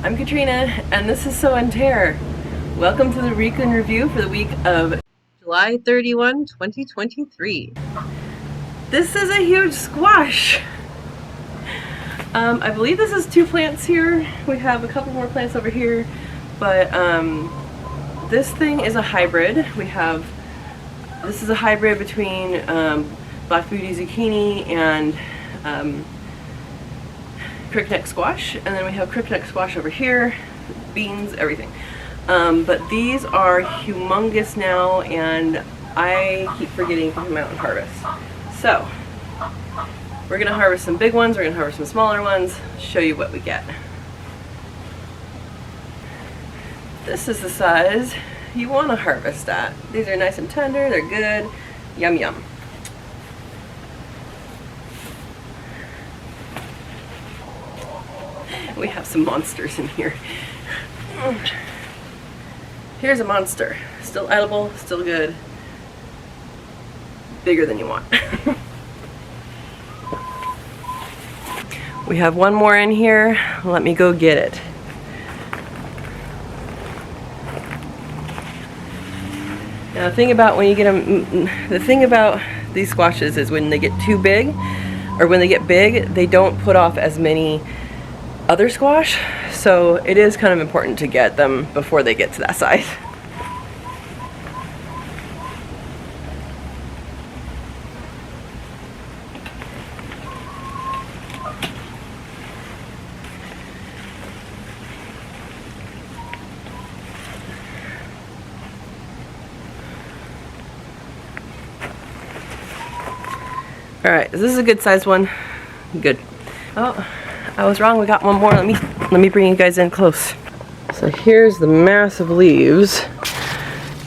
I'm Katrina, and this is So in Tare. Welcome to the weekend review for the week of July 31, 2023. This is a huge squash. I believe this is 2 plants here. We have a couple more plants over here, but this thing is a hybrid. This is a hybrid between black beauty zucchini and crickneck squash, and then we have crickneck squash over here, beans, everything. But these are humongous now, and I keep forgetting to come out and harvest. So we're gonna harvest some big ones, we're gonna harvest some smaller ones, show you what we get. This is the size you want to harvest at. These are nice and tender, they're good, yum yum. We have some monsters in here. Here's a monster. Still edible, still good. Bigger than you want. We have one more in here. Let me go get it. Now the thing about when you get them, the thing about these squashes is when they get too big, or when they get big, they don't put off as many other squash, so it is kind of important to get them before they get to that size. Alright, this is a good sized one. Good. Oh, I was wrong, we got one more. Let me bring you guys in close. So here's the massive leaves.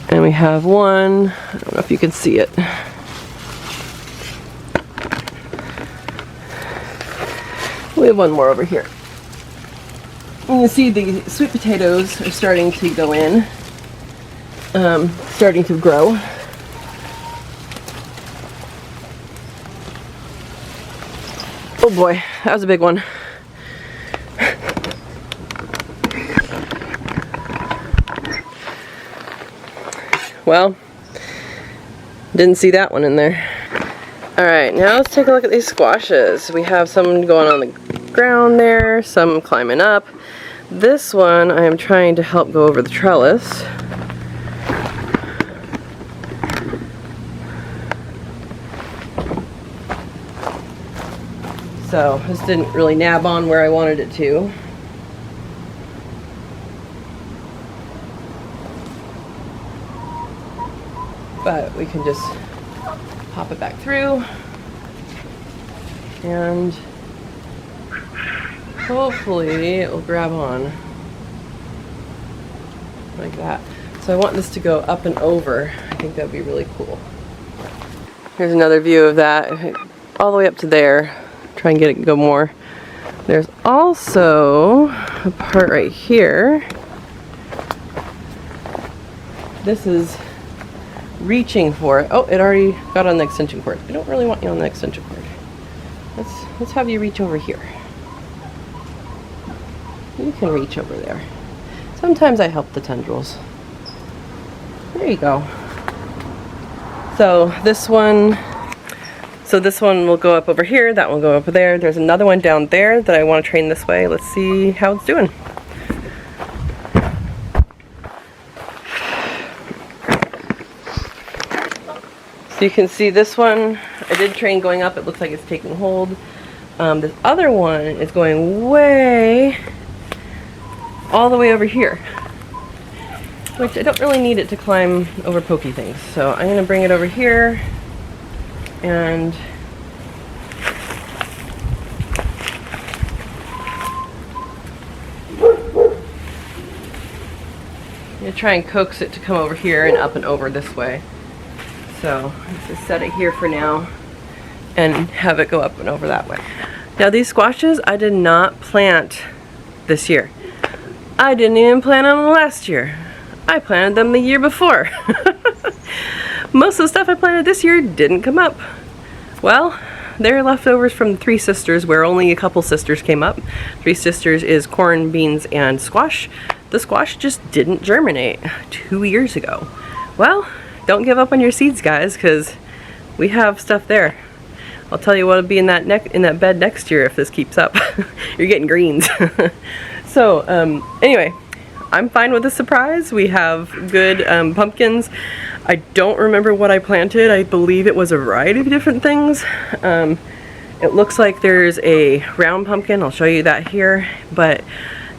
And we have one, I don't know if you can see it. We have one more over here. You can see the sweet potatoes are starting to go in. Starting to grow. Oh boy, that was a big one. Well, didn't see that one in there. Alright, now let's take a look at these squashes. We have some going on the ground there, some climbing up. This one I am trying to help go over the trellis. So this didn't really nab on where I wanted it to. But we can just pop it back through and hopefully it will grab on like that. So I want this to go up and over. I think that would be really cool. Here's another view of that, all the way up to there. Try and get it to go more. There's also a part right here. This is reaching for it. Oh, it already got on the extension cord. I don't really want you on the extension cord. Let's have you reach over here. You can reach over there. Sometimes I help the tendrils. There you go. So this one will go up over here, that one will go up there. There's another one down there that I want to train this way. Let's see how it's doing. So you can see this one, I did train going up, it looks like it's taking hold. This other one is going way, all the way over here, which I don't really need it to climb over pokey things. So I'm going to bring it over here and I'm going to try and coax it to come over here and up and over this way. So let's just set it here for now and have it go up and over that way. Now these squashes I did not plant this year. I didn't even plant them last year. I planted them the year before. Most of the stuff I planted this year didn't come up. Well, they're leftovers from the Three Sisters, where only a couple sisters came up. Three Sisters is corn, beans, and squash. The squash just didn't germinate 2 years ago. Well, don't give up on your seeds, guys, because we have stuff there. I'll tell you what'll be in that bed next year if this keeps up. You're getting greens. So anyway, I'm fine with the surprise. We have good pumpkins. I don't remember what I planted. I believe it was a variety of different things. It looks like there's a round pumpkin. I'll show you that here. But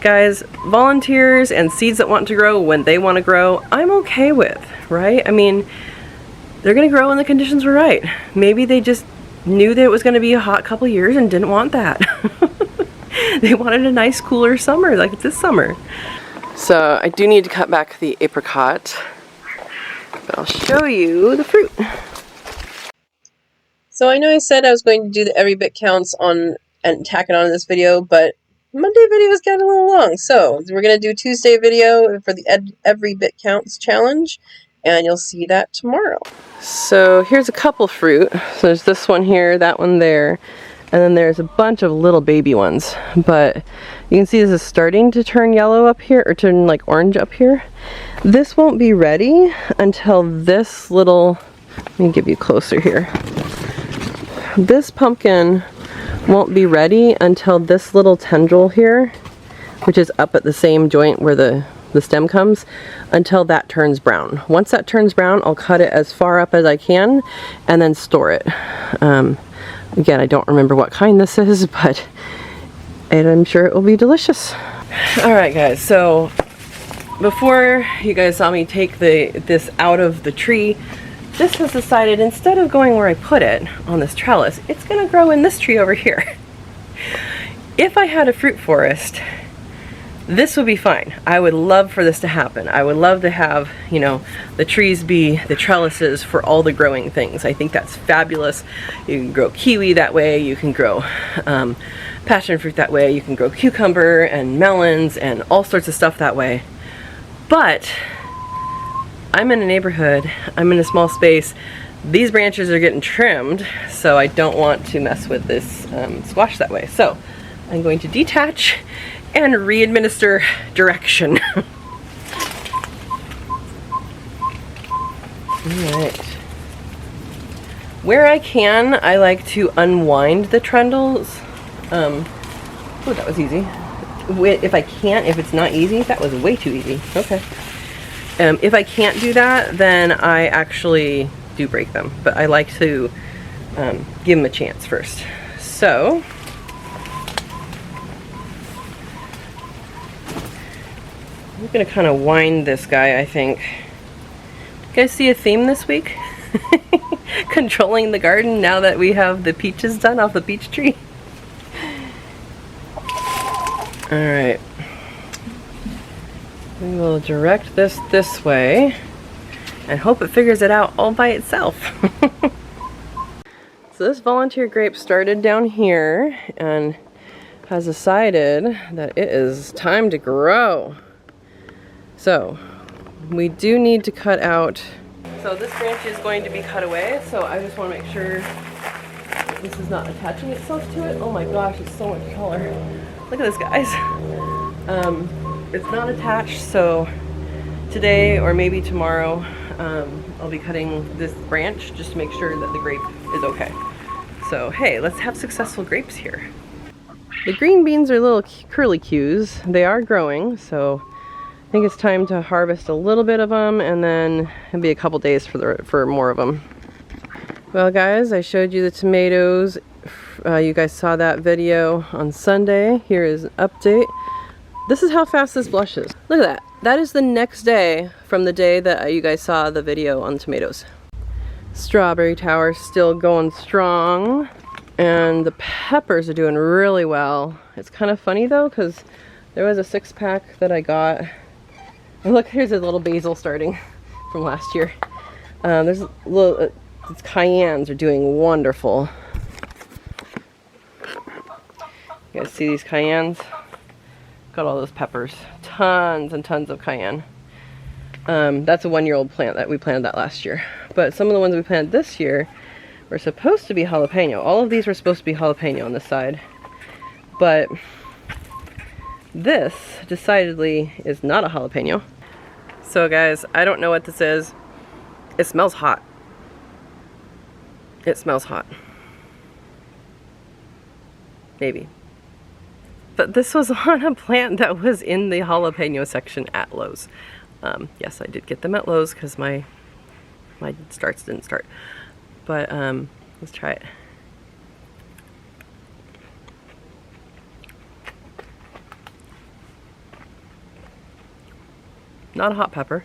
guys, volunteers and seeds that want to grow when they want to grow, I'm okay with, right? I mean, they're gonna grow when the conditions were right. Maybe they just knew that it was gonna be a hot couple years and didn't want that. They wanted a nice cooler summer like this summer. So I do need to cut back the apricot, but I'll show you the fruit. So I know I said I was going to do the every bit counts on and tack it on in this video, but Monday videos got a little long. So we're going to do Tuesday video for the every bit counts challenge, and you'll see that tomorrow. So here's a couple fruit. So there's this one here, that one there, and then there's a bunch of little baby ones. But you can see this is starting to turn yellow up here, or turn like orange up here. This won't be ready until this little, let me give you closer here. This pumpkin won't be ready until this little tendril here, which is up at the same joint where the stem comes, until that turns brown. Once that turns brown, I'll cut it as far up as I can and then store it. Again, I don't remember what kind this is, but I'm sure it will be delicious. Alright guys, so before you guys saw me take this out of the tree, this has decided instead of going where I put it on this trellis, it's gonna grow in this tree over here. If I had a fruit forest, this would be fine. I would love for this to happen. I would love to have, you know, the trees be the trellises for all the growing things. I think that's fabulous. You can grow kiwi that way, you can grow passion fruit that way, you can grow cucumber and melons and all sorts of stuff that way. But I'm in a neighborhood, I'm in a small space, these branches are getting trimmed, so I don't want to mess with this squash that way. So I'm going to detach and re-administer direction. Alright. Where I can, I like to unwind the trundles. Oh, that was easy. If I can't, if it's not easy, that was way too easy. Okay. If I can't do that, then I actually do break them. But I like to give them a chance first. So, I'm gonna kind of wind this guy, I think. You guys see a theme this week? Controlling the garden now that we have the peaches done off the peach tree. Alright. We will direct this way and hope it figures it out all by itself. So this volunteer grape started down here and has decided that it is time to grow. So we do need to cut out. So this branch is going to be cut away, so I just want to make sure this is not attaching itself to it. Oh my gosh, it's so much taller. Look at this, guys. It's not attached, so today or maybe tomorrow I'll be cutting this branch just to make sure that the grape is okay. So hey, let's have successful grapes here. The green beans are little curlicues. They are growing, so I think it's time to harvest a little bit of them, and then it'll be a couple days for more of them. Well guys, I showed you the tomatoes. You guys saw that video on Sunday. Here is an update. This is how fast this blushes. Look at that. That is the next day from the day that you guys saw the video on tomatoes. Strawberry tower still going strong. And the peppers are doing really well. It's kind of funny though, because there was a 6-pack that I got. Oh, look, here's a little basil starting from last year. There's a little, these cayennes are doing wonderful. You guys see these cayennes? Got all those peppers. Tons and tons of cayenne. That's a 1-year-old plant that we planted that last year. But some of the ones we planted this year, were supposed to be jalapeno. All of these were supposed to be jalapeno on this side. But this decidedly is not a jalapeno. So guys, I don't know what this is. It smells hot. It smells hot. Maybe. But this was on a plant that was in the jalapeno section at Lowe's. Yes, I did get them at Lowe's because my starts didn't start. But let's try it. Not a hot pepper,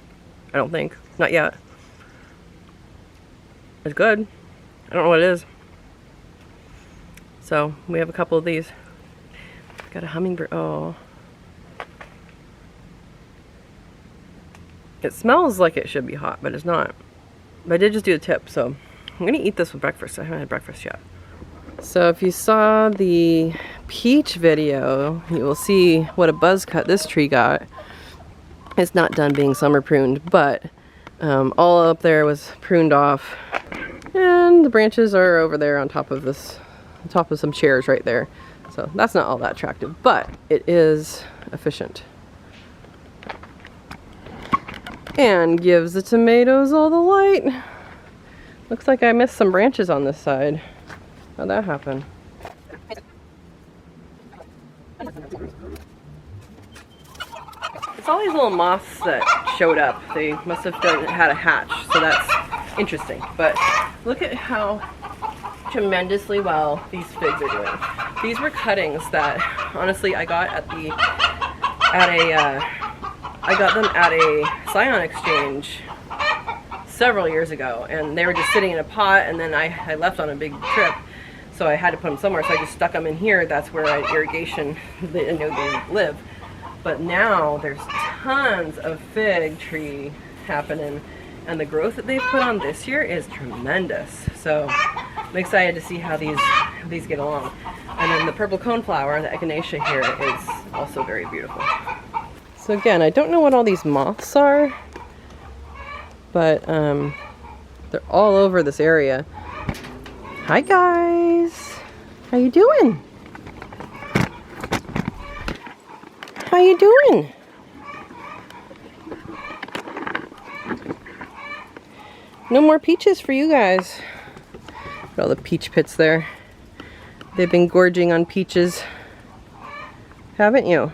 I don't think. Not yet. It's good. I don't know what it is. So we have a couple of these. Got a hummingbird. Oh. It smells like it should be hot, but it's not. But I did just do a tip, so I'm gonna eat this with breakfast. I haven't had breakfast yet. So if you saw the peach video, you will see what a buzz cut this tree got. It's not done being summer pruned, but all up there was pruned off. And the branches are over there on top of this, on top of some chairs right there. So that's not all that attractive, but it is efficient. And gives the tomatoes all the light. Looks like I missed some branches on this side. How'd that happen? It's all these little moths that showed up. They must have had a hatch, so that's interesting. But look at how tremendously well these figs are doing. These were cuttings that honestly I got at I got them at a Scion exchange several years ago, and they were just sitting in a pot, and then I left on a big trip, so I had to put them somewhere, so I just stuck them in here. That's where irrigation, they live. But now there's tons of fig tree happening, and the growth that they've put on this year is tremendous. So I'm excited to see how these get along. And then the purple coneflower, the echinacea here, is also very beautiful. So again, I don't know what all these moths are, but they're all over this area. Hi guys, how you doing? How you doing? No more peaches for you guys. Look at all the peach pits there. They've been gorging on peaches, haven't you?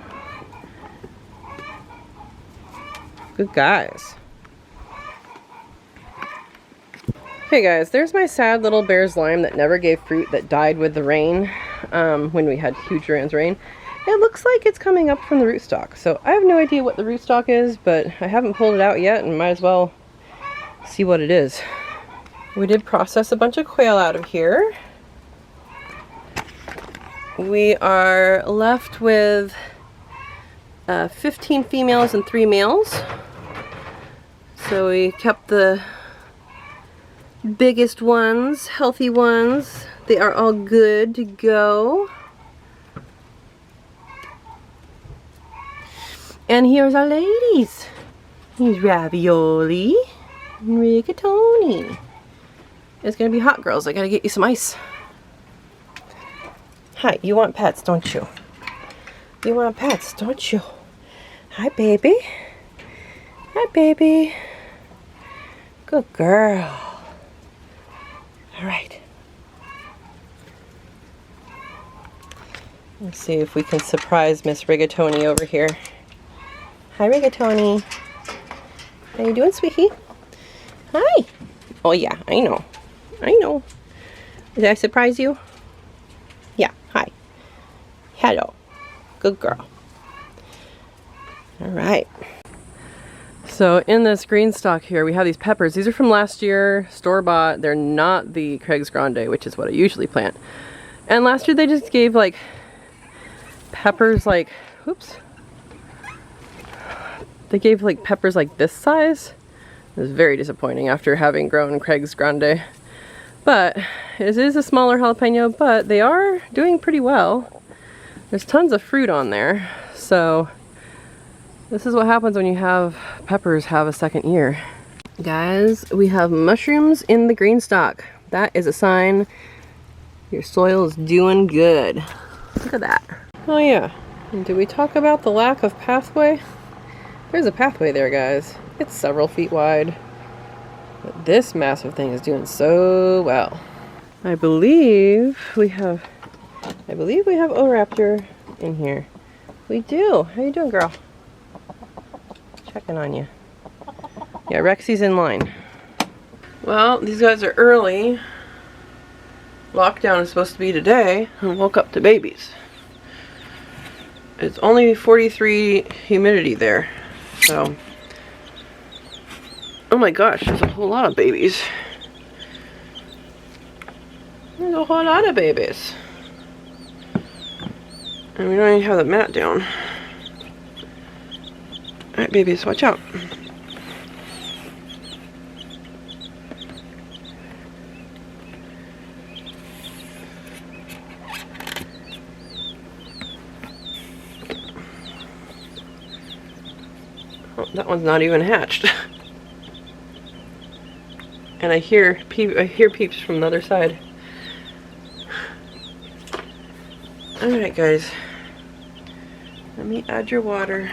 Good guys. Hey guys, there's my sad little bear's lime that never gave fruit, that died with the rain when we had huge rain. It looks like it's coming up from the rootstock. So I have no idea what the rootstock is, but I haven't pulled it out yet and might as well see what it is. We did process a bunch of quail out of here. We are left with 15 females and 3 males. So we kept the biggest ones, healthy ones. They are all good to go. And here's our ladies. Here's Ravioli and Rigatoni. It's gonna be hot, girls. I gotta get you some ice. Hi, you want pets, don't you? You want pets, don't you? Hi, baby. Hi, baby. Good girl. All right. Let's see if we can surprise Miss Rigatoni over here. Hi, Rigatoni. How you doing, sweetie? Hi. Oh yeah, I know. I know. Did I surprise you? Yeah. Hi. Hello. Good girl. All right. So in this green stock here, we have these peppers. These are from last year, store-bought. They're not the Craig's Grande, which is what I usually plant. And last year they just gave like peppers like, whoops. They gave like peppers like this size. It was very disappointing after having grown Craig's Grande. But it is a smaller jalapeno, but they are doing pretty well. There's tons of fruit on there. So this is what happens when you have peppers have a second year. Guys, we have mushrooms in the green stock. That is a sign your soil is doing good. Look at that. Oh yeah, and did we talk about the lack of pathway? There's a pathway there, guys. It's several feet wide. But this massive thing is doing so well. I believe we have Oraptor in here. We do. How you doing, girl? Checking on you. Yeah, Rexy's in line. Well, these guys are early. Lockdown is supposed to be today, and woke up to babies. It's only 43 humidity there, so. Oh my gosh, there's a whole lot of babies. There's a whole lot of babies. And we don't even have the mat down. Alright, babies, watch out. Oh, that one's not even hatched. And I hear peeps from the other side. Alright guys, let me add your water.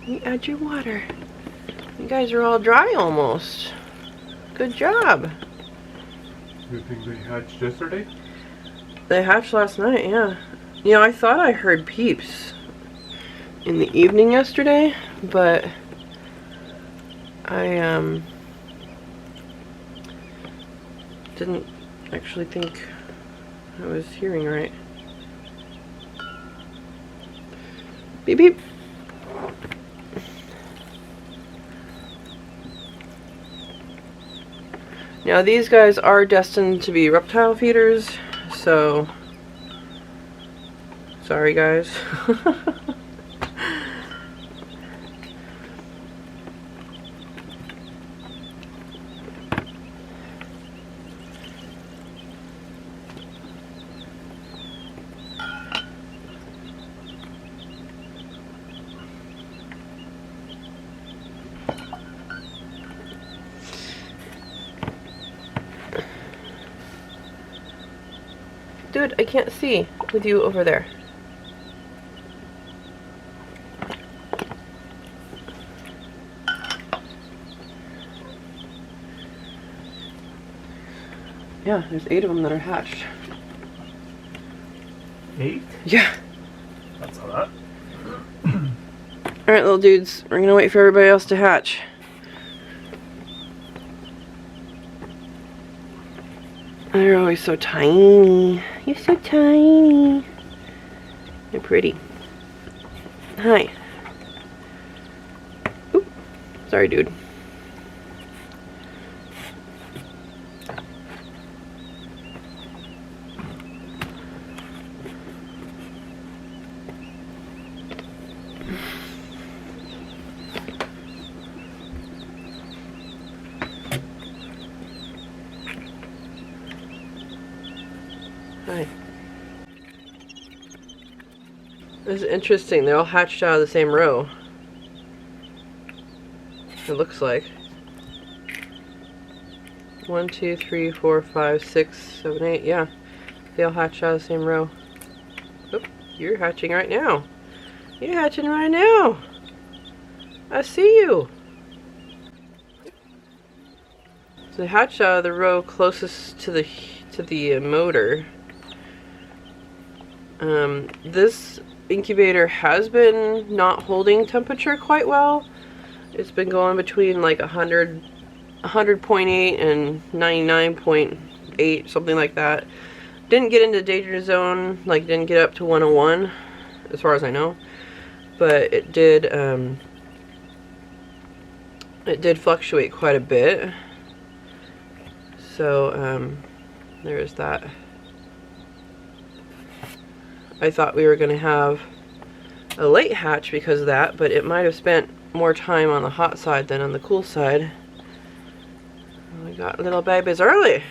Let me add your water. You guys are all dry almost. Good job. You think they hatched yesterday? They hatched last night, yeah. You know, I thought I heard peeps in the evening yesterday, but I didn't actually think I was hearing right. Beep beep. Now these guys are destined to be reptile feeders, so sorry guys. Dude, I can't see with you over there. Yeah, there's 8 of them that are hatched. 8? Yeah. That's a lot. Alright, little dudes, we're gonna wait for everybody else to hatch. They're always so tiny. You're so tiny. They're pretty. Hi. Oop. Sorry, dude. Hi. This is interesting. They all hatched out of the same row. It looks like. 1, 2, 3, 4, 5, 6, 7, 8. Yeah. They all hatched out of the same row. Oop, you're hatching right now. You're hatching right now. I see you. So they hatched out of the row closest to the motor. This incubator has been not holding temperature quite well. It's been going between like 100.8 and 99.8, something like that. Didn't get into danger zone, like didn't get up to 101, as far as I know. But it did fluctuate quite a bit. So there's that. I thought we were going to have a late hatch because of that, but it might have spent more time on the hot side than on the cool side. We got little babies early.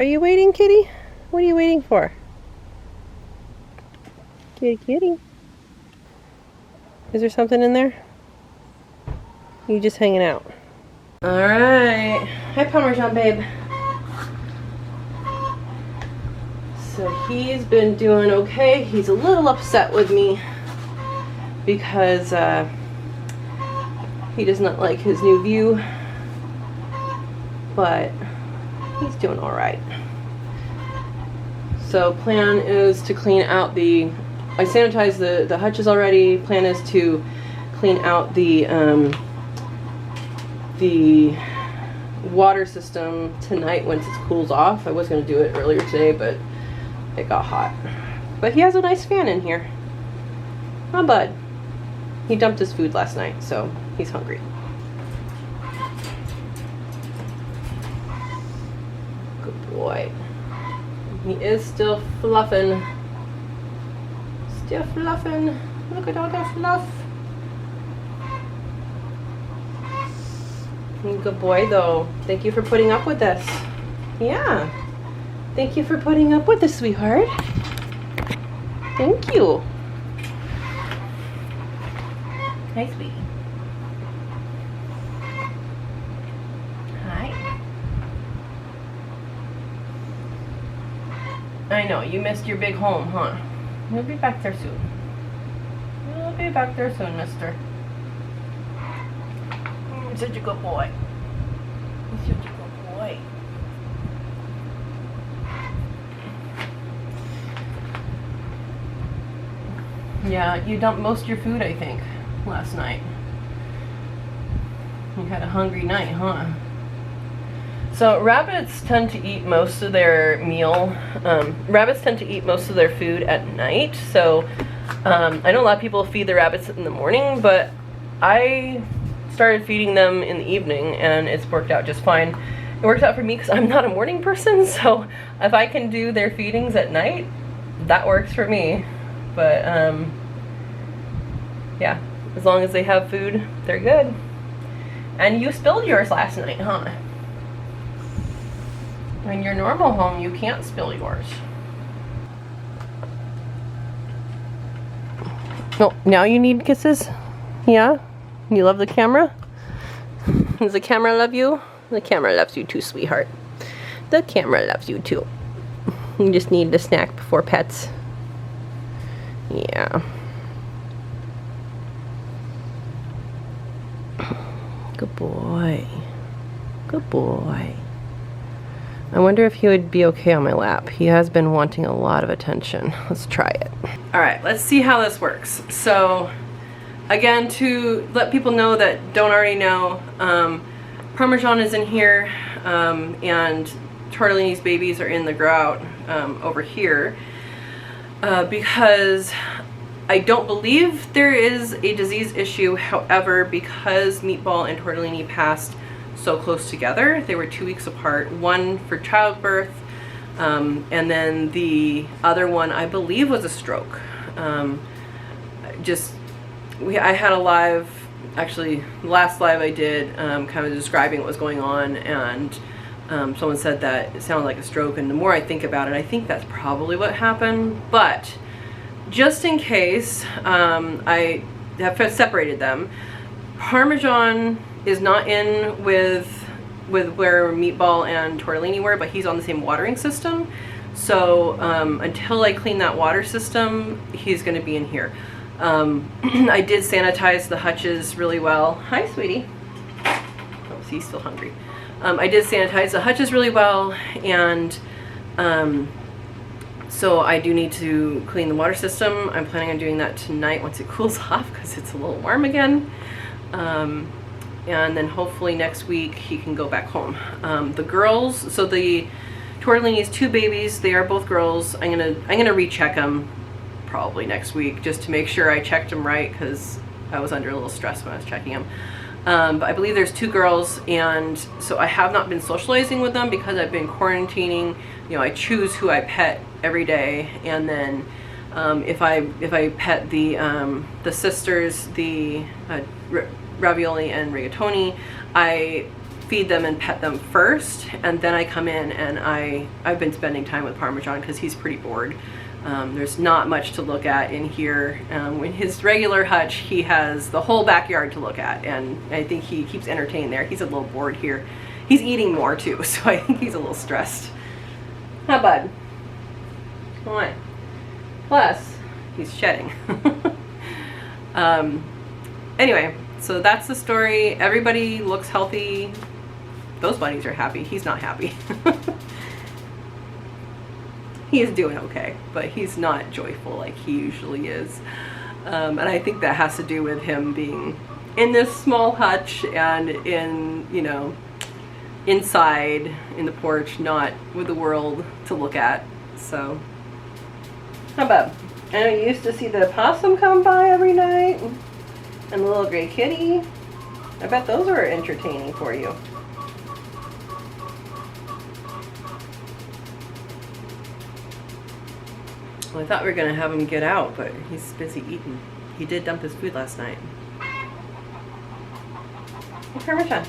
Are you waiting, kitty? What are you waiting for? Kitty, kitty. Is there something in there? You just hanging out. All right. Hi, Parmesan babe. So he's been doing okay. He's a little upset with me because he does not like his new view, but he's doing all right. So plan is to clean out I sanitized the hutches already. Plan is to clean out the water system tonight once it cools off. I was going to do it earlier today, but it got hot. But he has a nice fan in here. Huh, bud? He dumped his food last night, so he's hungry. Good boy. He is still fluffing. Still fluffing. Look at all that fluff. Good boy, though. Thank you for putting up with this. Yeah. Thank you for putting up with this, sweetheart. Thank you. Hi, sweetie. Hi. I know, you missed your big home, huh? You'll be back there soon. You'll be back there soon, mister. You're such a good boy. You're such a good boy. Yeah, you dumped most of your food, I think, last night. You had a hungry night, huh? So rabbits tend to eat most of their meal. Rabbits tend to eat most of their food at night. So I know a lot of people feed the rabbits in the morning, but I started feeding them in the evening, and it's worked out just fine. It worked out for me because I'm not a morning person, so if I can do their feedings at night, that works for me. But yeah, as long as they have food, they're good. And you spilled yours last night, huh? In your normal home, you can't spill yours. Oh, now you need kisses? Yeah? You love the camera? Does the camera love you? The camera loves you too, sweetheart. The camera loves you too. You just need a snack before pets. Yeah. Good boy. Good boy. I wonder if he would be okay on my lap. He has been wanting a lot of attention. Let's try it. All right, let's see how this works. So, again, to let people know that don't already know, Parmesan is in here, and Tortellini's babies are in the grout over here, because I don't believe there is a disease issue. However, because Meatball and Tortellini passed so close together, they were 2 weeks apart, one for childbirth, and then the other one I believe was a stroke. I had a live, actually the last live I did, kind of describing what was going on, and someone said that it sounded like a stroke, and the more I think about it, I think that's probably what happened. But just in case, I have separated them. Parmesan is not in with where Meatball and Tortellini were, but he's on the same watering system. So until I clean that water system, he's going to be in here. I did sanitize the hutches really well. Hi, sweetie. Oh, he's still hungry. I did sanitize the hutches really well, and so I do need to clean the water system. I'm planning on doing that tonight once it cools off, because it's a little warm again. And then hopefully next week he can go back home. The girls, so the Tortellini's 2 babies, they are both girls. I'm gonna recheck them probably next week, just to make sure I checked them right, because I was under a little stress when I was checking them. But I believe there's 2 girls, and so I have not been socializing with them because I've been quarantining. You know, I choose who I pet every day, and then if I pet the sisters, the Ravioli and Rigatoni, I feed them and pet them first, and then I come in and I've been spending time with Parmesan because he's pretty bored. There's not much to look at in here. In his regular hutch, he has the whole backyard to look at, and I think he keeps entertained there. He's a little bored here. He's eating more too, so I think he's a little stressed. Huh, bud? What? Plus, he's shedding. Anyway, so that's the story. Everybody looks healthy. Those bunnies are happy. He's not happy. He is doing okay, but he's not joyful like he usually is. And I think that has to do with him being in this small hutch and in, you know, inside in the porch, not with the world to look at. So, how about? And I used to see the possum come by every night, and the little gray kitty. I bet those are entertaining for you. Well, I thought we were gonna have him get out, but he's busy eating. He did dump his food last night. Hey, Parmesan.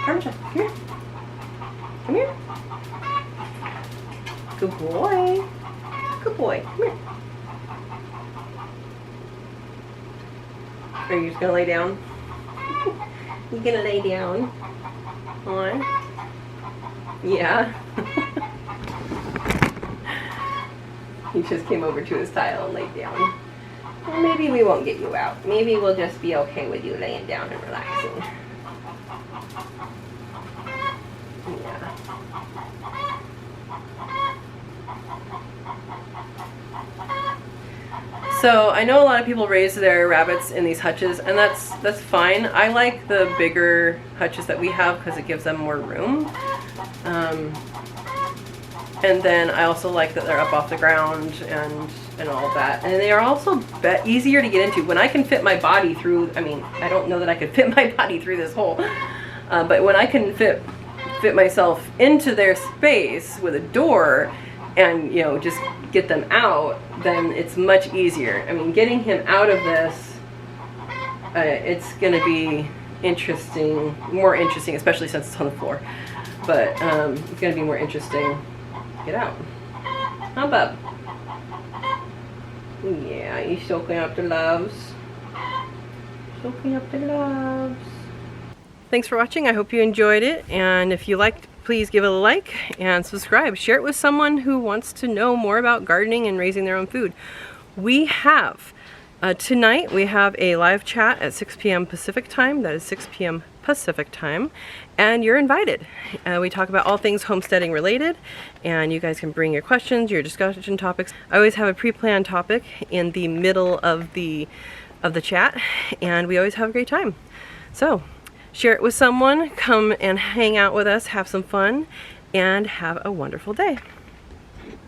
Parmesan, come here. Come here. Good boy. Good boy. Come here. Are you just gonna lay down? You gonna lay down? On? Yeah. He just came over to his tile and laid down. Well, maybe we won't get you out. Maybe we'll just be okay with you laying down and relaxing. Yeah. So I know a lot of people raise their rabbits in these hutches, and that's fine. I like the bigger hutches that we have because it gives them more room. And then I also like that they're up off the ground and all that. And they are also easier to get into. When I can fit my body through, I mean, I don't know that I could fit my body through this hole, but when I can fit myself into their space with a door and, you know, just get them out, then it's much easier. I mean, getting him out of this, it's gonna be interesting, more interesting, especially since it's on the floor. But it's gonna be more interesting. Get out. Huh, bub? Yeah, you soaking up the loves. Soaking up the loves. Thanks for watching. I hope you enjoyed it. And if you liked, please give it a like and subscribe. Share it with someone who wants to know more about gardening and raising their own food. We have, tonight we have a live chat at 6 p.m. Pacific time. That is 6 p.m. Pacific time. And you're invited. We talk about all things homesteading related, and you guys can bring your questions, your discussion topics. I always have a pre-planned topic in the middle of the chat, and we always have a great time. So share it with someone, come and hang out with us, have some fun, and have a wonderful day.